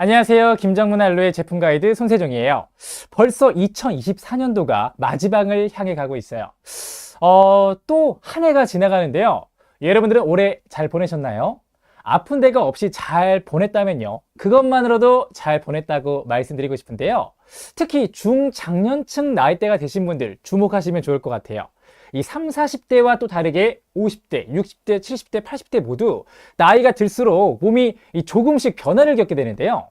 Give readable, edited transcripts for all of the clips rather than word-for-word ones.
안녕하세요. 김정문 알로의 제품 가이드 손세정이에요. 벌써 2024년도가 마지막을 향해 가고 있어요. 또 한 해가 지나가는데요. 여러분들은 올해 잘 보내셨나요? 아픈 데가 없이 잘 보냈다면요. 그것만으로도 잘 보냈다고 말씀드리고 싶은데요. 특히 중장년층 나이대가 되신 분들 주목하시면 좋을 것 같아요. 이 30, 40대와 또 다르게 50대, 60대, 70대, 80대 모두 나이가 들수록 몸이 조금씩 변화를 겪게 되는데요.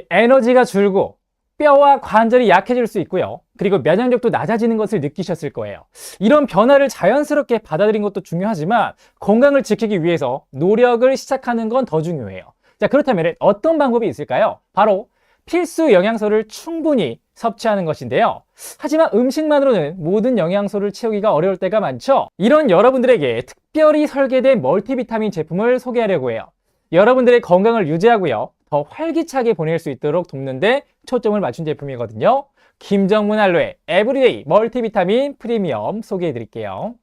에너지가 줄고 뼈와 관절이 약해질 수 있고요. 그리고 면역력도 낮아지는 것을 느끼셨을 거예요. 이런 변화를 자연스럽게 받아들인 것도 중요하지만 건강을 지키기 위해서 노력을 시작하는 건 더 중요해요. 자, 그렇다면 어떤 방법이 있을까요? 바로 필수 영양소를 충분히 섭취하는 것인데요. 하지만 음식만으로는 모든 영양소를 채우기가 어려울 때가 많죠. 이런 여러분들에게 특별히 설계된 멀티비타민 제품을 소개하려고 해요. 여러분들의 건강을 유지하고요. 더 활기차게 보낼 수 있도록 돕는데 초점을 맞춘 제품이거든요. 김정문 알로에 에브리데이 멀티비타민 프리미엄 소개해 드릴게요.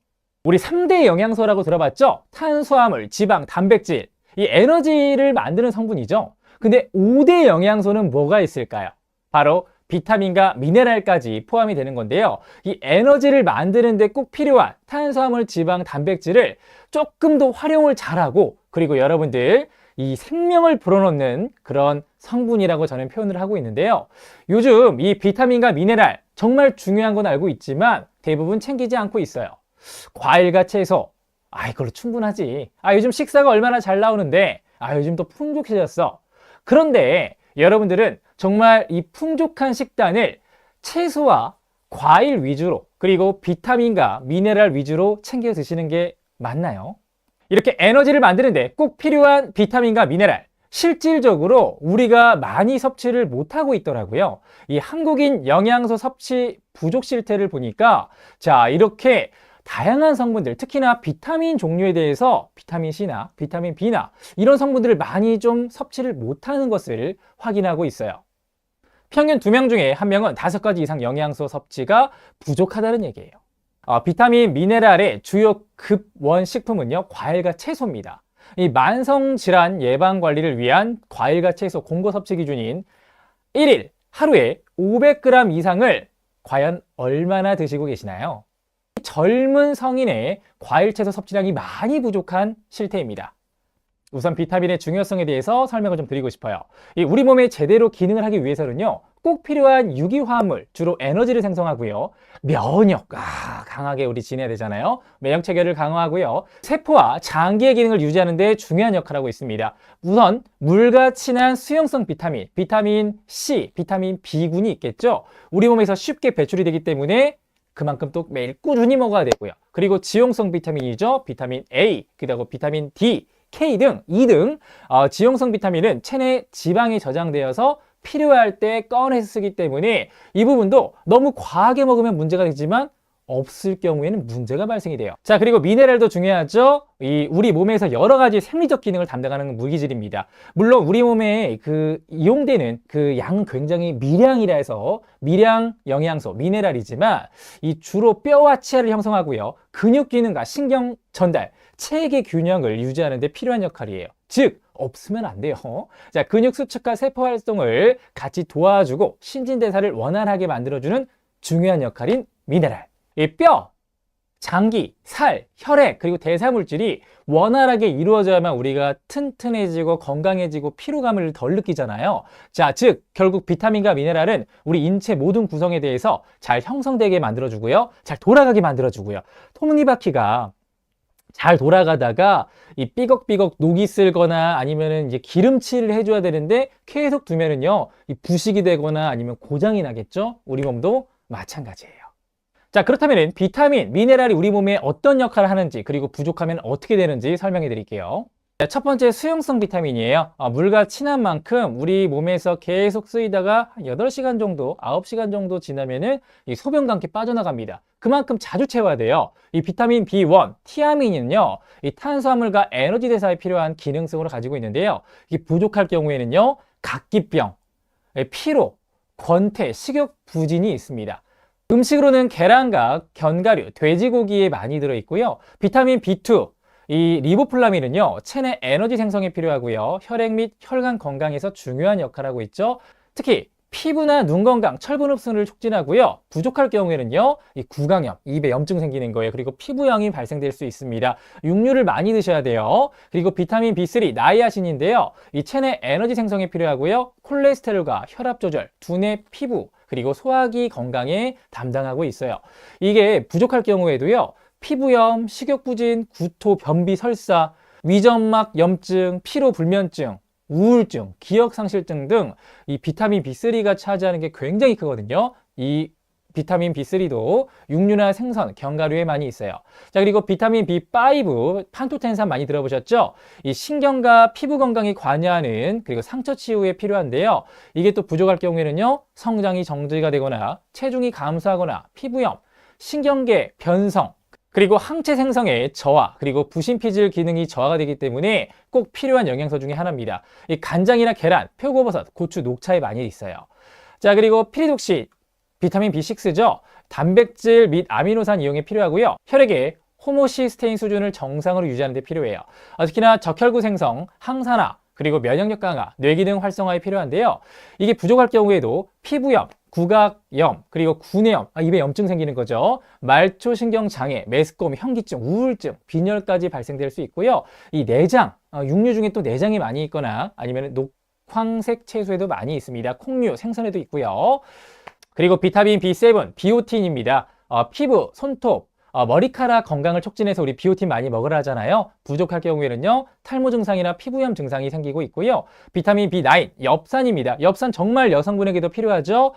우리 3대 영양소라고 들어봤죠? 탄수화물, 지방, 단백질. 이 에너지를 만드는 성분이죠. 근데 5대 영양소는 뭐가 있을까요? 바로 비타민과 미네랄까지 포함이 되는 건데요. 이 에너지를 만드는 데 꼭 필요한 탄수화물, 지방, 단백질을 조금 더 활용을 잘하고, 그리고 여러분들 이 생명을 불어넣는 그런 성분이라고 저는 표현을 하고 있는데요. 요즘 이 비타민과 미네랄 정말 중요한 건 알고 있지만 대부분 챙기지 않고 있어요. 과일과 채소, 이걸로 충분하지. 요즘 식사가 얼마나 잘 나오는데, 요즘 또 풍족해졌어. 그런데 여러분들은 정말 이 풍족한 식단을 채소와 과일 위주로, 그리고 비타민과 미네랄 위주로 챙겨 드시는 게 맞나요? 이렇게 에너지를 만드는데 꼭 필요한 비타민과 미네랄, 실질적으로 우리가 많이 섭취를 못하고 있더라고요. 이 한국인 영양소 섭취 부족 실태를 보니까, 자, 이렇게 다양한 성분들, 특히나 비타민 종류에 대해서 비타민 C나 비타민 B나 이런 성분들을 많이 좀 섭취를 못하는 것을 확인하고 있어요. 평균 2명 중에 1명은 5가지 이상 영양소 섭취가 부족하다는 얘기예요. 비타민, 미네랄의 주요 급원 식품은요, 과일과 채소입니다. 이 만성질환 예방 관리를 위한 과일과 채소 공고 섭취 기준인 1일 하루에 500g 이상을 과연 얼마나 드시고 계시나요? 젊은 성인의 과일, 채소 섭취량이 많이 부족한 실태입니다. 우선 비타민의 중요성에 대해서 설명을 좀 드리고 싶어요. 우리 몸에 제대로 기능을 하기 위해서는요, 꼭 필요한 유기화합물, 주로 에너지를 생성하고요. 면역, 강하게 우리 지내야 되잖아요. 면역 체계를 강화하고요. 세포와 장기의 기능을 유지하는 데 중요한 역할을 하고 있습니다. 우선 물과 친한 수용성 비타민, 비타민 C, 비타민 B군이 있겠죠. 우리 몸에서 쉽게 배출이 되기 때문에 그만큼 또 매일 꾸준히 먹어야 되고요. 그리고 지용성 비타민이죠. 비타민 A, 그리고 비타민 D, K 등, E 등 지용성 비타민은 체내 지방이 저장되어서 필요할 때 꺼내서 쓰기 때문에 이 부분도 너무 과하게 먹으면 문제가 되지만 없을 경우에는 문제가 발생이 돼요. 자, 그리고 미네랄도 중요하죠. 우리 몸에서 여러 가지 생리적 기능을 담당하는 무기질입니다. 물론 우리 몸에 이용되는 그 양은 굉장히 미량이라 해서 미량 영양소, 미네랄이지만 주로 뼈와 치아를 형성하고요. 근육 기능과 신경 전달, 체계 균형을 유지하는 데 필요한 역할이에요. 즉, 없으면 안 돼요. 자, 근육 수축과 세포 활동을 같이 도와주고 신진대사를 원활하게 만들어주는 중요한 역할인 미네랄. 이 뼈, 장기, 살, 혈액, 그리고 대사물질이 원활하게 이루어져야만 우리가 튼튼해지고 건강해지고 피로감을 덜 느끼잖아요. 자, 즉 결국 비타민과 미네랄은 우리 인체 모든 구성에 대해서 잘 형성되게 만들어주고요. 잘 돌아가게 만들어주고요. 톱니바퀴가 잘 돌아가다가 삐걱삐걱 녹이 슬거나 아니면은 이제 기름칠을 해줘야 되는데 계속 두면은요, 부식이 되거나 아니면 고장이 나겠죠? 우리 몸도 마찬가지예요. 자, 그렇다면 비타민, 미네랄이 우리 몸에 어떤 역할을 하는지, 그리고 부족하면 어떻게 되는지 설명해 드릴게요. 첫 번째 수용성 비타민이에요. 물과 친한 만큼 우리 몸에서 계속 쓰이다가 8시간 정도, 9시간 정도 지나면은 소변과 함께 빠져나갑니다. 그만큼 자주 채워야 돼요. 이 비타민 B1, 티아민은요, 이 탄수화물과 에너지 대사에 필요한 기능성을 가지고 있는데요. 이게 부족할 경우에는요, 각기병, 피로, 권태, 식욕 부진이 있습니다. 음식으로는 계란과 견과류, 돼지고기에 많이 들어있고요. 비타민 B2, 이 리보플라민은요, 체내 에너지 생성에 필요하고요. 혈액 및 혈관 건강에서 중요한 역할을 하고 있죠. 특히 피부나 눈 건강, 철분 흡수를 촉진하고요. 부족할 경우에는요, 이 구강염, 입에 염증 생기는 거예요. 그리고 피부염이 발생될 수 있습니다. 육류를 많이 드셔야 돼요. 그리고 비타민 B3, 나이아신인데요. 이 체내 에너지 생성에 필요하고요. 콜레스테롤과 혈압 조절, 두뇌, 피부, 그리고 소화기 건강에 담당하고 있어요. 이게 부족할 경우에도요, 피부염, 식욕부진, 구토, 변비, 설사, 위점막 염증, 피로불면증, 우울증, 기억상실증 등 이 비타민 B3가 차지하는 게 굉장히 크거든요. 이 비타민 B3도 육류나 생선, 견과류에 많이 있어요. 자, 그리고 비타민 B5, 판토텐산 많이 들어보셨죠? 이 신경과 피부 건강에 관여하는, 그리고 상처 치유에 필요한데요. 이게 또 부족할 경우에는요, 성장이 정지가 되거나 체중이 감소하거나 피부염, 신경계 변성, 그리고 항체 생성의 저하, 그리고 부신피질 기능이 저하가 되기 때문에 꼭 필요한 영양소 중에 하나입니다. 이 간장이나 계란, 표고버섯, 고추, 녹차에 많이 있어요. 자, 그리고 피리독신, 비타민 B6죠. 단백질 및 아미노산 이용에 필요하고요. 혈액에 호모시스테인 수준을 정상으로 유지하는 데 필요해요. 특히나 적혈구 생성, 항산화, 그리고 면역력 강화, 뇌기능 활성화에 필요한데요. 이게 부족할 경우에도 피부염, 구각염, 그리고 구내염, 입에 염증 생기는 거죠. 말초신경장애, 메스꺼움, 현기증, 우울증, 빈혈까지 발생될 수 있고요. 이 내장, 육류 중에 또 내장이 많이 있거나 아니면 녹황색 채소에도 많이 있습니다. 콩류, 생선에도 있고요. 그리고 비타민 B7, 비오틴입니다. 피부, 손톱, 머리카락 건강을 촉진해서 우리 비오틴 많이 먹으라 하잖아요. 부족할 경우에는요, 탈모 증상이나 피부염 증상이 생기고 있고요. 비타민 B9, 엽산입니다. 엽산 정말 여성분에게도 필요하죠.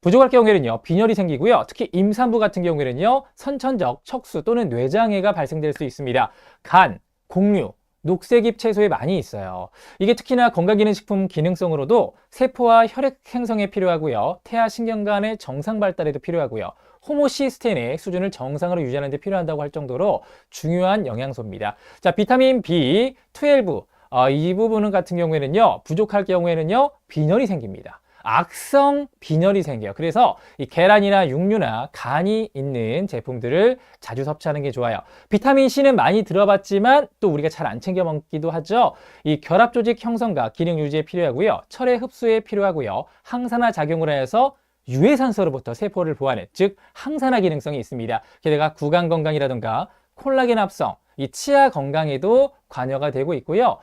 부족할 경우에는요, 빈혈이 생기고요. 특히 임산부 같은 경우에는요, 선천적 척수 또는 뇌장애가 발생될 수 있습니다. 간, 곡류, 녹색잎 채소에 많이 있어요. 이게 특히나 건강기능식품 기능성으로도 세포와 혈액 생성에 필요하고요. 태아 신경관의 정상 발달에도 필요하고요. 호모시스테인의 수준을 정상으로 유지하는 데 필요한다고 할 정도로 중요한 영양소입니다. 자, 비타민 B12, 이 부분 같은 경우에는요, 부족할 경우에는요, 빈혈이 생깁니다. 악성 빈혈이 생겨요. 그래서 이 계란이나 육류나 간이 있는 제품들을 자주 섭취하는 게 좋아요. 비타민 C는 많이 들어봤지만 또 우리가 잘 안 챙겨 먹기도 하죠. 이 결합 조직 형성과 기능 유지에 필요하고요. 철의 흡수에 필요하고요. 항산화 작용을 해서 유해산소로부터 세포를 보호하는, 즉 항산화 기능성이 있습니다. 게다가 구강 건강이라든가 콜라겐 합성, 이 치아 건강에도 관여가 되고 있고요.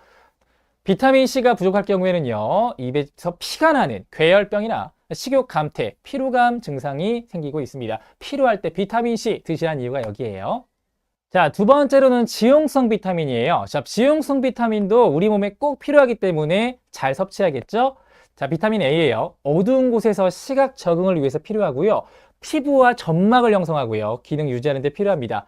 비타민C가 부족할 경우에는요, 입에서 피가 나는 괴혈병이나 식욕 감퇴, 피로감 증상이 생기고 있습니다. 필요할 때 비타민C 드시라는 이유가 여기에요. 자, 두 번째로는 지용성 비타민이에요. 자, 지용성 비타민도 우리 몸에 꼭 필요하기 때문에 잘 섭취하겠죠? 자, 비타민 A예요. 어두운 곳에서 시각 적응을 위해서 필요하고요. 피부와 점막을 형성하고요. 기능 유지하는 데 필요합니다.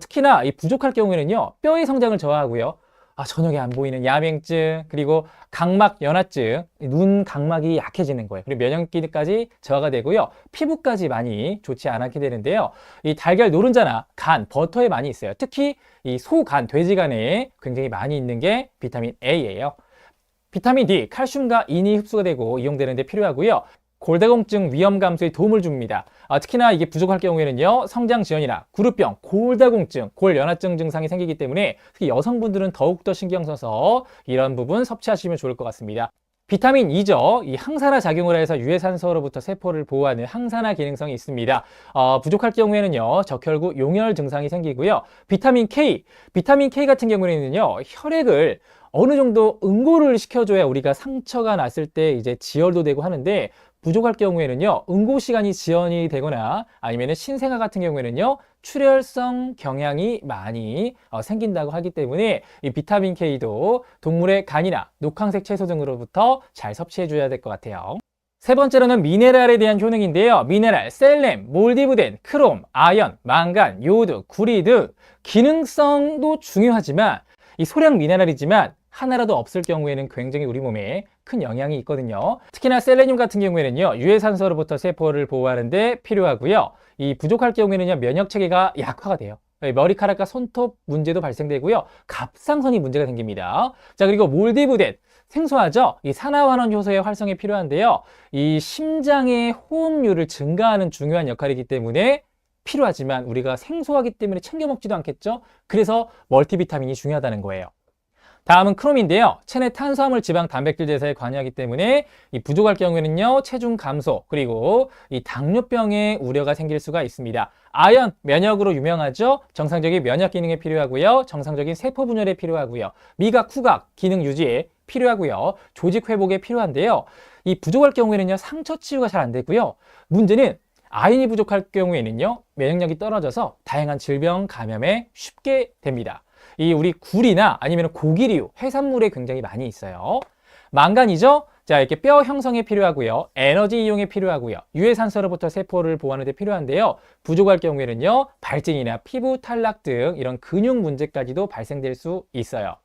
특히나 이 부족할 경우에는요, 뼈의 성장을 저하하고요. 저녁에 안 보이는 야맹증, 그리고 각막 연화증, 눈 각막이 약해지는 거예요. 그리고 면역기능까지 저하가 되고요. 피부까지 많이 좋지 않게 되는데요. 이 달걀 노른자나 간, 버터에 많이 있어요. 특히 이 소간, 돼지간에 굉장히 많이 있는 게 비타민 A예요. 비타민 D, 칼슘과 인이 흡수가 되고 이용되는 데 필요하고요. 골다공증 위험 감소에 도움을 줍니다. 특히나 이게 부족할 경우에는요, 성장 지연이나 구루병, 골다공증, 골연화증 증상이 생기기 때문에 특히 여성분들은 더욱더 신경 써서 이런 부분 섭취하시면 좋을 것 같습니다. 비타민 E죠. 이 항산화 작용을 해서 유해산소로부터 세포를 보호하는 항산화 기능성이 있습니다. 부족할 경우에는요, 적혈구 용혈 증상이 생기고요. 비타민 K 같은 경우에는요, 혈액을 어느 정도 응고를 시켜줘야 우리가 상처가 났을 때 이제 지혈도 되고 하는데, 부족할 경우에는요, 응고 시간이 지연이 되거나 아니면 신생아 같은 경우에는요, 출혈성 경향이 많이 생긴다고 하기 때문에 이 비타민 K도 동물의 간이나 녹황색 채소 등으로부터 잘 섭취해 줘야 될 것 같아요. 세 번째로는 미네랄에 대한 효능인데요. 미네랄, 셀렘, 몰디브덴, 크롬, 아연, 망간, 요오드, 구리 등 기능성도 중요하지만 이 소량 미네랄이지만 하나라도 없을 경우에는 굉장히 우리 몸에 큰 영향이 있거든요. 특히나 셀레늄 같은 경우에는요, 유해산소로부터 세포를 보호하는 데 필요하고요. 이 부족할 경우에는요, 면역 체계가 약화가 돼요. 머리카락과 손톱 문제도 발생되고요. 갑상선이 문제가 생깁니다. 자, 그리고 몰디브덴, 생소하죠? 이 산화환원 효소의 활성에 필요한데요. 이 심장의 호흡률을 증가하는 중요한 역할이기 때문에 필요하지만 우리가 생소하기 때문에 챙겨 먹지도 않겠죠? 그래서 멀티비타민이 중요하다는 거예요. 다음은 크롬인데요. 체내 탄수화물, 지방, 단백질 대사에 관여하기 때문에 이 부족할 경우에는요, 체중 감소, 그리고 이 당뇨병의 우려가 생길 수가 있습니다. 아연, 면역으로 유명하죠. 정상적인 면역 기능에 필요하고요. 정상적인 세포 분열에 필요하고요. 미각, 후각, 기능 유지에 필요하고요. 조직 회복에 필요한데요. 이 부족할 경우에는요, 상처 치유가 잘 안 되고요. 문제는 아연이 부족할 경우에는요, 면역력이 떨어져서 다양한 질병 감염에 쉽게 됩니다. 이 우리 굴이나 아니면 고기류, 해산물에 굉장히 많이 있어요. 망간이죠? 자, 이렇게 뼈 형성에 필요하고요. 에너지 이용에 필요하고요. 유해산소로부터 세포를 보호하는 데 필요한데요. 부족할 경우에는요, 발진이나 피부 탈락 등 이런 근육 문제까지도 발생될 수 있어요.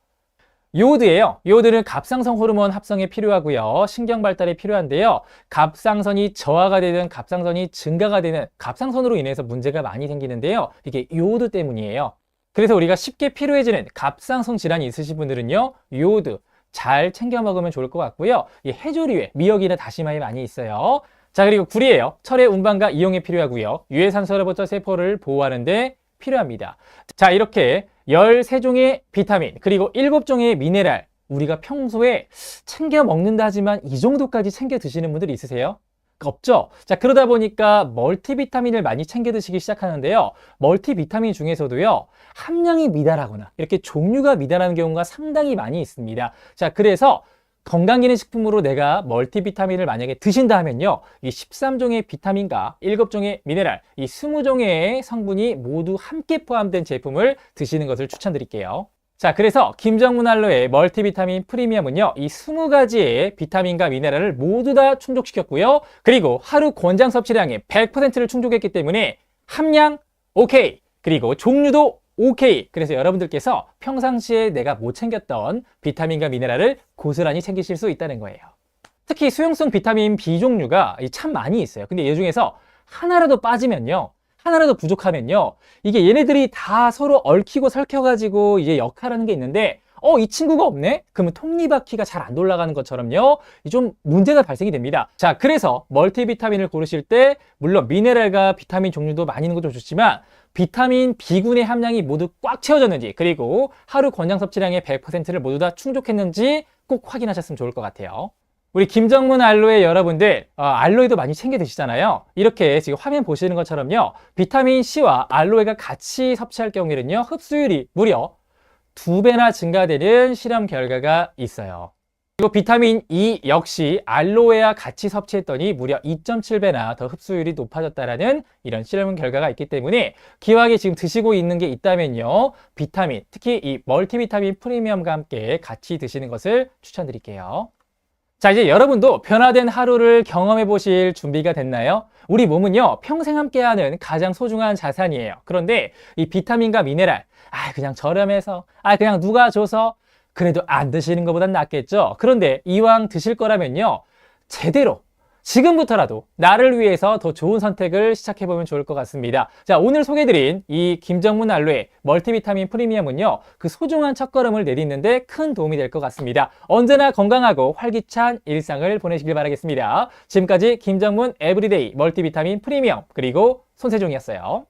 요오드예요. 요오드는 갑상선 호르몬 합성에 필요하고요. 신경 발달에 필요한데요. 갑상선이 저하가 되든 갑상선이 증가가 되는 갑상선으로 인해서 문제가 많이 생기는데요. 이게 요오드 때문이에요. 그래서 우리가 쉽게 피로해지는 갑상선 질환이 있으신 분들은요, 요오드 잘 챙겨 먹으면 좋을 것 같고요. 이 해조류에 미역이나 다시마에 많이 있어요. 자, 그리고 굴이에요. 철의 운반과 이용에 필요하고요. 유해산소로부터 세포를 보호하는 데 필요합니다. 자, 이렇게 13종의 비타민, 그리고 7종의 미네랄, 우리가 평소에 챙겨 먹는다 하지만 이 정도까지 챙겨 드시는 분들이 있으세요? 없죠? 자, 그러다 보니까 멀티비타민을 많이 챙겨 드시기 시작하는데요. 멀티비타민 중에서도요, 함량이 미달하거나 이렇게 종류가 미달하는 경우가 상당히 많이 있습니다. 자, 그래서 건강기능식품으로 내가 멀티비타민을 만약에 드신다 하면요, 이 13종의 비타민과 7종의 미네랄, 이 20종의 성분이 모두 함께 포함된 제품을 드시는 것을 추천드릴게요. 자, 그래서 김정문 알로에 멀티비타민 프리미엄은요, 이 20가지의 비타민과 미네랄을 모두 다 충족시켰고요. 그리고 하루 권장 섭취량의 100%를 충족했기 때문에 함량 오케이, 그리고 종류도 오케이. 그래서 여러분들께서 평상시에 내가 못 챙겼던 비타민과 미네랄을 고스란히 챙기실 수 있다는 거예요. 특히 수용성 비타민 B 종류가 참 많이 있어요. 근데 이 중에서 하나라도 빠지면요, 하나라도 부족하면요, 이게 얘네들이 다 서로 얽히고 설켜가지고 이제 역할하는 게 있는데, 이 친구가 없네? 그러면 톱니바퀴가 잘 안 돌아가는 것처럼요, 좀 문제가 발생이 됩니다. 자, 그래서 멀티비타민을 고르실 때 물론 미네랄과 비타민 종류도 많이 있는 것도 좋지만 비타민 B군의 함량이 모두 꽉 채워졌는지, 그리고 하루 권장 섭취량의 100%를 모두 다 충족했는지 꼭 확인하셨으면 좋을 것 같아요. 우리 김정문 알로에 여러분들, 알로에도 많이 챙겨 드시잖아요. 이렇게 지금 화면 보시는 것처럼요, 비타민 C와 알로에가 같이 섭취할 경우에는요, 흡수율이 무려 2배나 증가되는 실험 결과가 있어요. 그리고 비타민 E 역시 알로에와 같이 섭취했더니 무려 2.7배나 더 흡수율이 높아졌다라는 이런 실험 결과가 있기 때문에 기왕에 지금 드시고 있는 게 있다면요, 비타민, 특히 이 멀티비타민 프리미엄과 함께 같이 드시는 것을 추천드릴게요. 자, 이제 여러분도 변화된 하루를 경험해 보실 준비가 됐나요? 우리 몸은요, 평생 함께하는 가장 소중한 자산이에요. 그런데 이 비타민과 미네랄, 그냥 저렴해서, 그냥 누가 줘서, 그래도 안 드시는 것보단 낫겠죠? 그런데 이왕 드실 거라면요, 제대로 지금부터라도 나를 위해서 더 좋은 선택을 시작해보면 좋을 것 같습니다. 자, 오늘 소개해드린 이 김정문 알로에 멀티비타민 프리미엄은요, 그 소중한 첫걸음을 내딛는데 큰 도움이 될 것 같습니다. 언제나 건강하고 활기찬 일상을 보내시길 바라겠습니다. 지금까지 김정문 에브리데이 멀티비타민 프리미엄, 그리고 손세종이었어요.